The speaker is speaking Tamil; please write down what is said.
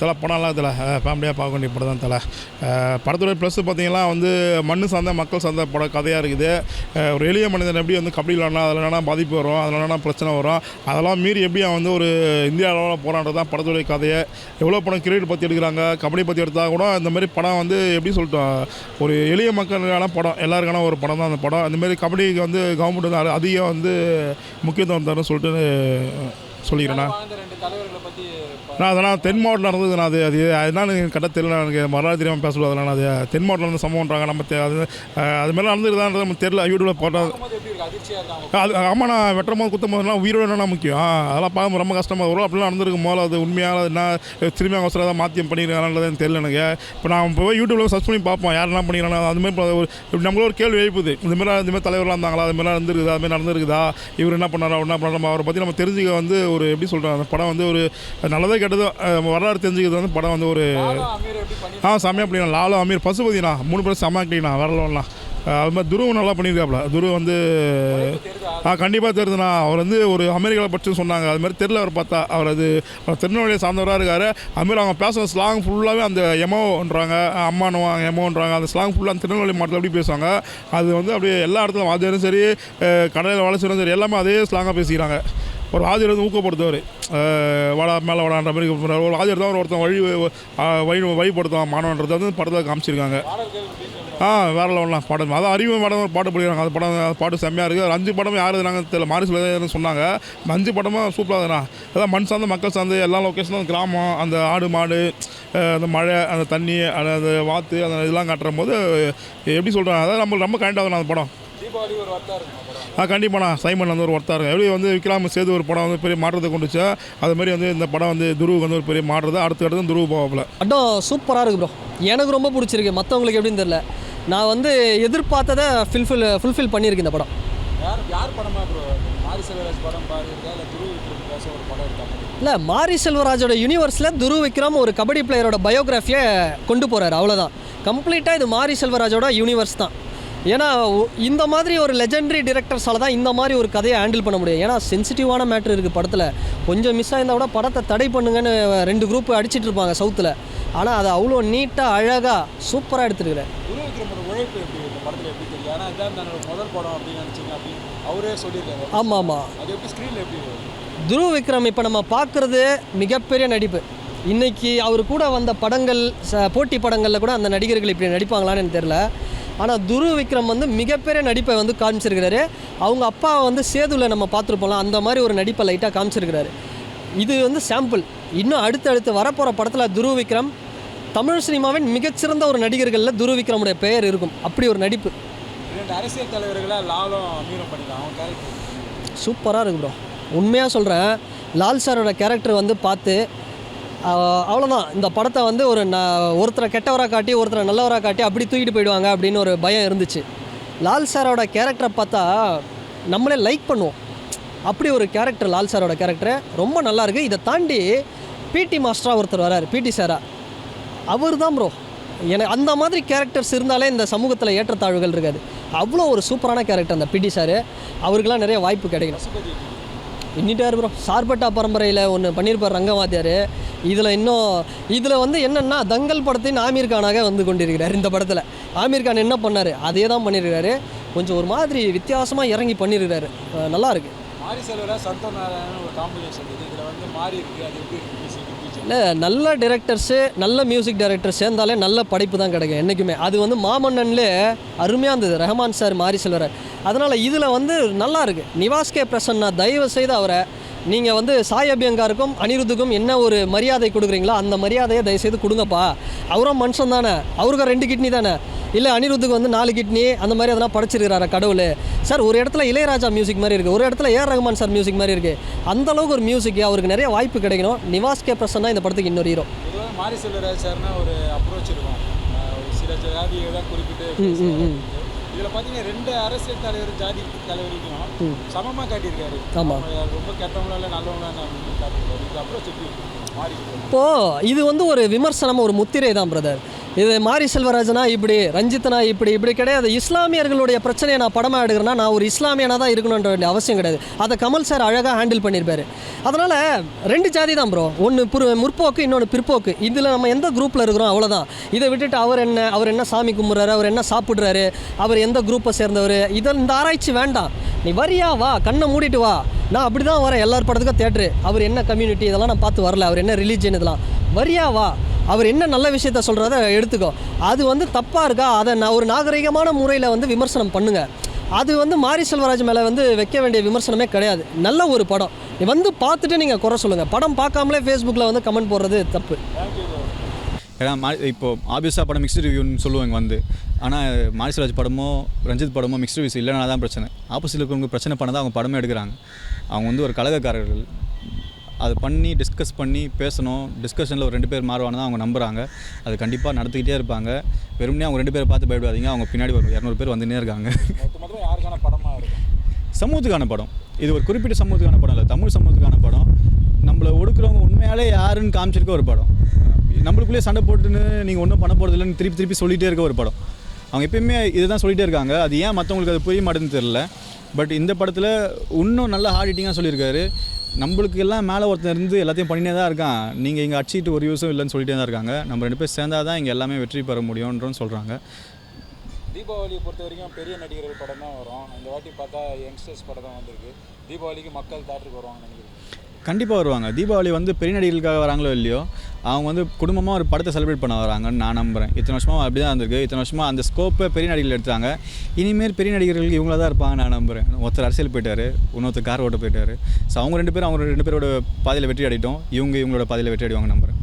தலை படம்லாம் தலை ஃபேமிலியாக பார்க்க வேண்டிய படம் தான் தலை. படத்தோட ப்ளஸ் பார்த்தீங்கன்னா வந்து மண் சார்ந்த மக்கள் சார்ந்த படம் கதையாக இருக்குது. ஒரு எளிய மனிதன் எப்படி வந்து கபடி விளாட்னா அதில் என்னென்னா பாதிப்பு வரும், அதில் என்னென்னா பிரச்சனை வரும், அதெல்லாம் மீறி எப்படி அவன் வந்து ஒரு இந்தியா அளவில் போராடுறது தான் படத்துடைய கதையை. எவ்வளோ படம் கிரிக்கெட் பற்றி எடுக்கிறாங்க, கபடி பற்றி எடுத்தால் கூட இந்த மாதிரி படம் வந்து எப்படி சொல்லிட்டோம், ஒரு எளிய மக்களுக்கான படம், எல்லாருக்கான ஒரு படம் தான் அந்த படம். அந்தமாரி கபடிக்கு வந்து கவர்மெண்ட் வந்து அதிகம் வந்து முக்கியத்துவம் தரணும்னு சொல்லிட்டு சொல்லிக்கிறேண்ணா. நான் அதெல்லாம் தென் மாவட்டத்தில் நடந்தது. நான் அது அதுதான் எனக்கு கரெக்டாக தெரியல, எனக்கு வரலாறு தெரியாமல் பேச சொல்லுவது. அதனால் அது தென் மாவட்டத்தில் வந்து சம்பவம்ன்றாங்க. நம்ம அது மாதிரிலாம் நடந்துருக்குதான்றது நம்ம தெரியல. யூடியூப்பில் போட்டால் அது ஆமாம், நான் வெட்டுற போது குத்தும் போதுலாம் உயிரோட என்னென்னா முக்கியம், அதெல்லாம் பார்க்க ரொம்ப கஷ்டமாக வரும். அப்படிலாம் நடந்திருக்கும் போது அது உண்மையாக என்ன திரும்பி அவசரம் ஏதாவது மாற்றியம் பண்ணியிருக்காங்கன்றது தெரியல எனக்கு. இப்போ நான் போய் யூடியூப்பில் சர்ச் பண்ணி பார்ப்போம் யார் என்ன பண்ணிக்கிறாங்க. அதுமாதிரி ஒரு நம்மள ஒரு கேள்வி எழுப்புது, இதுமாதிரி தலைவர்லாம் இருந்தாங்களா, அதுமாதிரி இருந்திருக்குதா, அதுமாதிரி நடந்திருக்குதா, இவர் என்ன பண்ணாரா என்ன பண்ணாரா, அவரை பற்றி நம்ம தெரிஞ்சுக்க வந்து ஒரு எப்படி சொல்கிறோம், அந்த படம் வந்து ஒரு நல்லதே கெட்டதோ வரலாறு தெரிஞ்சுக்கிறது வந்து படம் வந்து ஒரு செம்மையாக பண்ணிக்கலாம். லாலு அமீர் பசுபதிண்ணா 3 பேரும் செம்ம ஆக்டிங்ண்ணா, வரலாம். அது மாதிரி துருவம் நல்லா பண்ணியிருக்காப்புல. துருவ் வந்து கண்டிப்பாக தெரியுதுண்ணா. அவர் வந்து ஒரு அமெரிக்காவில் படிச்சுன்னு சொன்னாங்க, அது மாதிரி தெரியல. அவர் பார்த்தா அவர் திருநெல்வேலியை சார்ந்தவராக இருக்கார். அதுமாதிரி அவங்க பேசுகிற ஸ்லாங் ஃபுல்லாகவே அந்த எமோன்றாங்க, அம்மானுவாங்க எமோன்றாங்க, அந்த ஸ்லாங் ஃபுல்லாக அந்த திருநெல்வேலி மாவட்டத்தில் எப்படி பேசுவாங்க, அது வந்து அப்படியே எல்லா இடத்துலையும் வாத்தியாரும் சரி, கடையில் வேலை செய்யணும் சரி, எல்லாமே அதே ஸ்லாங்காக பேசிக்கிறாங்க. ஒரு ஆதிர் வந்து ஊக்கப்படுத்துவார், வாடா மேலே வாடான்ற மாதிரி ஒரு ஆதிர் தான் ஒருத்தன் வழிபடுத்துவான் மாணவன்றது வந்து படத்தில் காமிச்சிருக்காங்க. வேறு லெவல்லாம் பாடம், அதான் அறிவு மேடம் ஒரு பாட்டு படிக்கிறாங்க. அந்த பாட்டு செம்மையாக இருக்குது. 5 படமும் யார் இருந்தாங்க தெரியல, மாரிஸ் சொன்னாங்க. 5 படமும் சூப்பராக இருக்குண்ணா. அதான் மண் சார்ந்த மக்கள் சார்ந்து எல்லா லொக்கேஷனும் கிராமம், அந்த ஆடு மாடு, அந்த மழை, அந்த தண்ணி, அந்த வாத்து, அந்த இதெல்லாம் காட்டுற போது எப்படி சொல்கிறாங்க, அதான் நம்மளுக்கு ரொம்ப கனெக்ட் ஆகுதுண்ணா அந்த படம். தீபாவளி ஒரு வார்த்தை இருக்கும். கண்டிப்பாண்ணா. சைமன் வந்து ஒரு ஒர்த்தாக இருக்கும். எப்படி வந்து விக்ரம் சேது ஒரு படம் வந்து பெரிய மாற்றத்தை கொண்டுச்சா, அதுமாதிரி வந்து இந்த படம் வந்து துருவுக்கு வந்து ஒரு பெரிய மாற்றத்தை அடுத்து துருவு போவாப்புல. படம் சூப்பராக இருக்குது ப்ரோ, எனக்கு ரொம்ப பிடிச்சிருக்கு. மற்றவங்களுக்கு எப்படின்னு தெரியல, நான் வந்து எதிர்பார்த்ததை ஃபுல்ஃபில் பண்ணியிருக்கு இந்த படம். யார் படமா ப்ரோ? மாரி செல்வராஜ் படம் பாருங்க, இல்லை துருவ் விக்ரம் பேச ஒரு படம் இருக்காங்க. இல்லை, மாரி செல்வராஜோட யூனிவர்ஸில் துருவ் விக்ரம் ஒரு கபடி பிளேயரோட பயோகிராஃபியை கொண்டு போகிறார், அவ்வளோதான். கம்ப்ளீட்டாக இது மாரி செல்வராஜோட யூனிவர்ஸ் தான். ஏன்னா இந்த மாதிரி ஒரு லெஜெண்டரி டிரெக்டர்ஸால் தான் இந்த மாதிரி ஒரு கதையை ஹேண்டில் பண்ண முடியும். ஏன்னா சென்சிட்டிவான மேட்ரு இருக்குது படத்தில். கொஞ்சம் மிஸ் ஆயிருந்தால் கூட படத்தை தடை பண்ணுங்கன்னு 2 குரூப் அடிச்சிட்டு இருப்பாங்க சவுத்தில். ஆனால் அதை அவ்வளோ நீட்டாக அழகாக சூப்பராக எடுத்துருக்கிறேன். துருவ் விக்ரமோட உழைப்பு எப்படி இந்த படத்தில் எப்படி தெரியும்? ஏன்னா இதான் தன்னோட முதல் படம் அப்படின்னு நினச்சிங்க அப்படின்னு அவரே சொல்லியிருக்காரு. ஆமாம், அது எப்படி ஸ்க்ரீனில் எப்படி? துருவ் விக்ரம் இப்போ நம்ம பார்க்குறது மிகப்பெரிய நடிப்பு. இன்றைக்கி அவர் கூட வந்த படங்கள், போட்டி படங்களில் கூட அந்த நடிகர்கள் இப்படி நடிப்பாங்களான்னு எனக்கு தெரில. ஆனால் துருவ் விக்ரம் வந்து மிகப்பெரிய நடிப்பை வந்து காமிச்சிருக்கிறாரு. அவங்க அப்பாவை வந்து சேதுவில் நம்ம பார்த்துருப்போம்ல, அந்த மாதிரி ஒரு நடிப்பை லைட்டாக காமிச்சிருக்கிறாரு. இது வந்து சாம்பிள். இன்னும் அடுத்தடுத்து வரப்போகிற படத்தில் துருவ் விக்ரம் தமிழ் சினிமாவின் மிகச்சிறந்த ஒரு நடிகர்களில் துருவ் விக்ரமுடைய பெயர் இருக்கும். அப்படி ஒரு நடிப்பு. 2 அரசியல் தலைவர்களாக லாலும் அமீரும் பண்ணிக்கலாம். அவங்க கேரக்டர் சூப்பராக இருக்கு ப்ரோ. உண்மையாக சொல்கிறேன், லால் சாரோட கேரக்டர் வந்து பார்த்து அவ்வளோதான். இந்த படத்தை வந்து ஒருத்தரை கெட்டவராக காட்டி ஒருத்தரை நல்லவராக காட்டி அப்படி தூக்கிட்டு போயிடுவாங்க அப்படின்னு ஒரு பயம் இருந்துச்சு. லால் சாரோட கேரக்டரை பார்த்தா நம்மளே லைக் பண்ணுவோம். அப்படி ஒரு கேரக்டர் லால் சாரோட கேரக்டர் ரொம்ப நல்லாயிருக்கு. இதை தாண்டி பிடி மாஸ்டராக ஒருத்தர் வரார், பிடி சாரா, அவர் தான் ப்ரோ. எனக்கு அந்த மாதிரி கேரக்டர்ஸ் இருந்தாலே இந்த சமூகத்தில் ஏற்றத்தாழ்வுகள் இருக்காது. அவ்வளோ ஒரு சூப்பரான கேரக்டர் அந்த பிடி சார். அவருக்கெல்லாம் நிறைய வாய்ப்பு கிடைக்கணும். இன்னிட்டார் ப்ரோ. சார்பட்டா பரம்பரையில் ஒன்று பண்ணியிருப்பார் ரங்கவாத்தியார். இதில் வந்து என்னென்னா தங்கல் படத்தின் ஆமீர் கானாக வந்து கொண்டிருக்கிறார். இந்த படத்தில் ஆமீர் கான் என்ன பண்ணார் அதே தான் பண்ணியிருக்காரு. கொஞ்சம் ஒரு மாதிரி வித்தியாசமாக இறங்கி பண்ணியிருக்காரு. நல்லாயிருக்கு. மாரி செல்வராஜ் சந்தோஷ் ஒரு காம்பினேஷன் இதில் வந்து மாறி இருக்குது. அது எப்படி இல்லை, நல்ல டைரக்டர்ஸு, நல்ல மியூசிக் டைரக்டர் சேர்ந்தாலே நல்ல படைப்பு தான் கிடைக்கும் என்றைக்குமே. அது வந்து மாமன்னன்லேயே அருமையாக இருந்தது ரஹ்மான் சார், மாரி செல்வராஜ். அதனால் இதில் வந்து நல்லா இருக்குது. நிவாஸ் கே பிரசன்னா தயவு செய்து அவரை நீங்கள் வந்து சாய் அபியங்காருக்கும் அனிருத்துக்கும் என்ன ஒரு மரியாதை கொடுக்குறீங்களோ அந்த மரியாதையை தயவுசெய்து கொடுங்கப்பா. அவரும் மனுஷன் தானே, அவருக்கு 2 கிட்னி தானே. இல்லை அனிருத்துக்கு வந்து 4 கிட்னி அந்த மாதிரி எதனா படைச்சிருக்கிறாரா கடவுள். சார் ஒரு இடத்துல இளையராஜா மியூசிக் மாதிரி இருக்குது, ஒரு இடத்துல ஏஆர் ரஹ்மான் சார் மியூசிக் மாதிரி இருக்குது. அந்தளவுக்கு ஒரு மியூசிக் அவருக்கு நிறைய வாய்ப்பு கிடைக்கணும். நிவாஸ் கே பிரசன்னா இந்த படத்துக்கு இன்னொரு ஹீரோ. மாரி செல்வராஜ் சார்னா ஒரு அப்ரோச் இருக்கும், சில ஜாதியை தான் குறிப்பிட்டு. இதில் பார்த்தீங்கன்னா 2 அரசியல் தலைவர் ஜாதி தலைவருக்கும் சமமாக காட்டியிருக்காரு. ஆமாம், ரொம்ப கெட்டவங்களா இல்லை நல்லவங்களா காட்டியிருக்காரு. இது அப்ரோச் எப்படி மாறி? இப்போது இது வந்து ஒரு விமர்சனம், ஒரு முத்திரை தான் பிரதர். இது மாரி செல்வராஜனா இப்படி, ரஞ்சித்னா இப்படி கிடையாது. இஸ்லாமியர்களுடைய பிரச்சனையை நான் படமாக எடுக்கிறேன்னா நான் ஒரு இஸ்லாமியனாக தான் இருக்கணுன்ற வேண்டிய அவசியம் கிடையாது. அதை கமல் சார் அழகாக ஹேண்டில் பண்ணியிருப்பார். அதனால் 2 ஜாதி தான் ப்ரோ, ஒன்று முற்போக்கு, இன்னொன்று பிற்போக்கு. இதில் நம்ம எந்த குரூப்பில் இருக்கிறோம் அவ்வளோதான். இதை விட்டுட்டு அவர் என்ன சாமி கும்பிட்றாரு, அவர் என்ன சாப்பிட்றாரு, அவர் எந்த குரூப்பை சேர்ந்தவர், இந்த ஆராய்ச்சி வேண்டாம். நீ வரியா வா, கண்ணை மூடிட்டு வா. நான் அப்படி தான் வரேன் எல்லார் படத்துக்கும் தேட்டரு. அவர் என்ன கம்யூனிட்டி இதெல்லாம் நான் பார்த்து வரல, அவர் என்ன ரிலீஜன் இதெல்லாம். வரியா வா, அவர் என்ன நல்ல விஷயத்த சொல்கிறத எடுத்துக்கோ. அது தப்பாக இருக்கா, அதை நான் ஒரு நாகரிகமான முறையில் விமர்சனம் பண்ணுங்கள். அது மாரி செல்வராஜ் மேலே வைக்க வேண்டிய விமர்சனமே கிடையாது. நல்ல ஒரு படம், பார்த்துட்டு நீங்கள் குறை சொல்லுங்கள். படம் பார்க்காமலே ஃபேஸ்புக்கில் கமெண்ட் போடுறது தப்பு. ஏன்னா இப்போது ஆப்வியஸாக படம் மிக்ஸ்டு ரிவ்யூன்னு சொல்லுவாங்க ஆனால் மாரி செல்வராஜ் படமோ ரஞ்சித் படமோ மிக்ஸ்டு ரிவ்யூஸ் இல்லைனா தான் பிரச்சனை. ஆப்போசிட்டில் இருக்கிறவங்க பிரச்சனை பண்ண தான் அவங்க படமே எடுக்கிறாங்க. அவங்க ஒரு கழகக்காரர்கள். அதை பண்ணி டிஸ்கஸ் பண்ணி பேசணும். டிஸ்கஷனில் ஒரு 2 பேர் மாறுவானு தான் அவங்க நம்புகிறாங்க. அது கண்டிப்பாக நடத்திக்கிட்டே இருப்பாங்க. வெறுமனே அவங்க 2 பேரை பார்த்து பயப்படாதீங்க. அவங்க பின்னாடி ஒரு 200 பேர் வந்துன்னே இருக்காங்க. யாருக்கான படமாக இருக்கும்? சமூகத்துக்கான படம். இது ஒரு குறிப்பிட்ட சமூகத்துக்கான படம் இல்லை, தமிழ் சமூகத்துக்கான படம். நம்மளை ஒடுக்குறவங்க உண்மையாலே யாருன்னு காமிச்சிருக்க ஒரு படம். நம்மளுக்குள்ளேயே சண்டை போட்டுன்னு நீங்கள் ஒன்றும் பண்ண போகிறது இல்லைன்னு திருப்பி சொல்லிகிட்டே இருக்க ஒரு படம். அவங்க எப்பயுமே இதை தான் சொல்லிகிட்டே இருக்காங்க. அது ஏன் மற்றவங்களுக்கு அது புரிய மாட்டேன்னு தெரில. பட் இந்த படத்தில் இன்னும் நல்லா ஹார்டிட்டிங்காக சொல்லியிருக்காரு. நம்மளுக்கு எல்லாம் மேலே ஒருத்தர் இருந்து எல்லாத்தையும் பண்ணினே தான் இருக்கான். நீங்கள் இங்கே அடிச்சிட்டு ஒரு யூஸும் இல்லைன்னு சொல்லிட்டே தான் இருக்காங்க. நம்ம 2 பேர் சேர்ந்தால் தான் இங்கே எல்லாமே வெற்றி பெற முடியும்ன்றன்னு சொல்கிறாங்க. தீபாவளியை பொறுத்த வரைக்கும் பெரிய நடிகர்கள் படம் தான் வரும். இந்த வாட்டி பார்த்தா யங்ஸ்டர்ஸ் படம் தான் வந்திருக்கு. தீபாவளிக்கு மக்கள் தேட்டருக்கு வருவாங்கன்னு நினைக்கிறேன். கண்டிப்பாக வருவாங்க. தீபாவளி பெரிய நடிகர்களுக்காக வராங்களோ இல்லையோ, அவங்க குடும்பமாக ஒரு படத்தை செலிப்ரேட் பண்ண வராங்கன்னு நான் நம்புகிறேன். இத்தனை வருஷமாக அப்படி தான் இருந்திருக்கு. இத்தனை வருஷமாக அந்த ஸ்கோப்பை பெரிய நடிகர்கள் எடுத்தாங்க. இனிமேல் பெரிய நடிகர்களுக்கு இவங்கள தான் இருப்பாங்க நான் நம்புகிறேன். ஒருத்தர் அரசியல் போயிட்டார், இன்னொருத்தர் கார் ஓட்ட போயிட்டார். ஸோ அவங்க 2 பேரோட பாதையில் வெற்றி அடையிட்டோம். இவங்களோட பாதையில் வெற்றி அடைவாங்க நம்புகிறேன்.